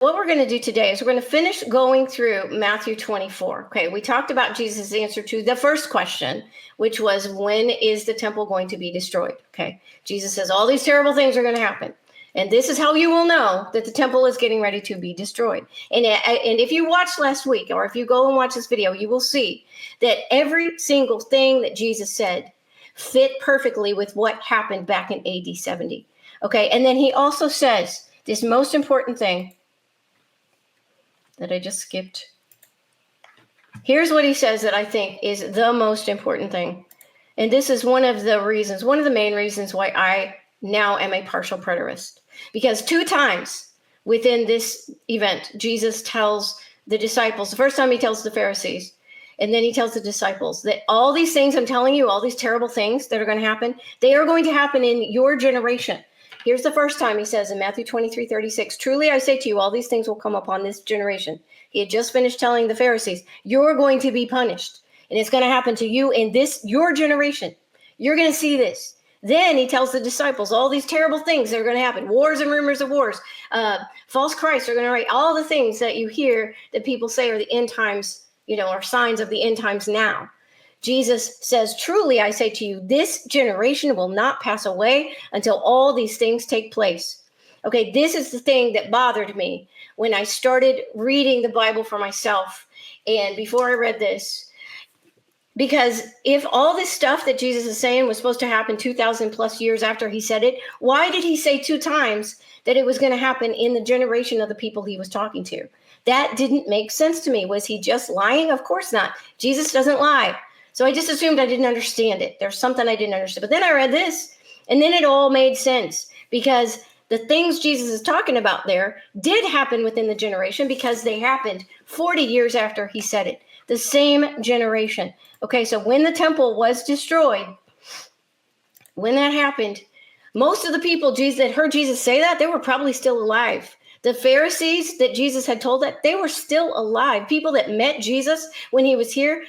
what we're going to do today is we're going to finish going through Matthew 24. Okay, we talked about Jesus' answer to the first question, which was, when is the temple going to be destroyed? Okay, Jesus says all these terrible things are going to happen. And this is how you will know that the temple is getting ready to be destroyed. And if you watched last week, or if you go and watch this video, you will see that every single thing that Jesus said fit perfectly with what happened back in AD 70. Okay, and then he also says this most important thing that I just skipped. Here's what he says that I think is the most important thing. And this is one of the main reasons why I now am a partial preterist. Because 2 times within this event, Jesus tells the disciples, the first time he tells the Pharisees, and then he tells the disciples that all these things I'm telling you, all these terrible things that are going to happen, they are going to happen in your generation. Here's the first time he says in Matthew 23:36, truly I say to you, all these things will come upon this generation. He had just finished telling the Pharisees, you're going to be punished. And it's going to happen to you in your generation. You're going to see this. Then he tells the disciples all these terrible things that are going to happen. Wars and rumors of wars. False Christs are going to write all the things that you hear that people say are the end times, are signs of the end times now. Jesus says, truly, I say to you, this generation will not pass away until all these things take place. Okay, this is the thing that bothered me when I started reading the Bible for myself. And before I read this, because if all this stuff that Jesus is saying was supposed to happen 2,000 plus years after he said it, why did he say 2 times that it was going to happen in the generation of the people he was talking to? That didn't make sense to me. Was he just lying? Of course not. Jesus doesn't lie. So I just assumed I didn't understand it. There's something I didn't understand. But then I read this, and then it all made sense, because the things Jesus is talking about there did happen within the generation, because they happened 40 years after he said it. The same generation. Okay, so when the temple was destroyed, when that happened, most of the people that heard Jesus say that, they were probably still alive. The Pharisees that Jesus had told that, they were still alive. People that met Jesus when he was here,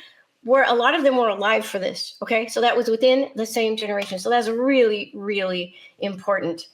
a lot of them were alive for this. Okay, so that was within the same generation. So that's really, really important.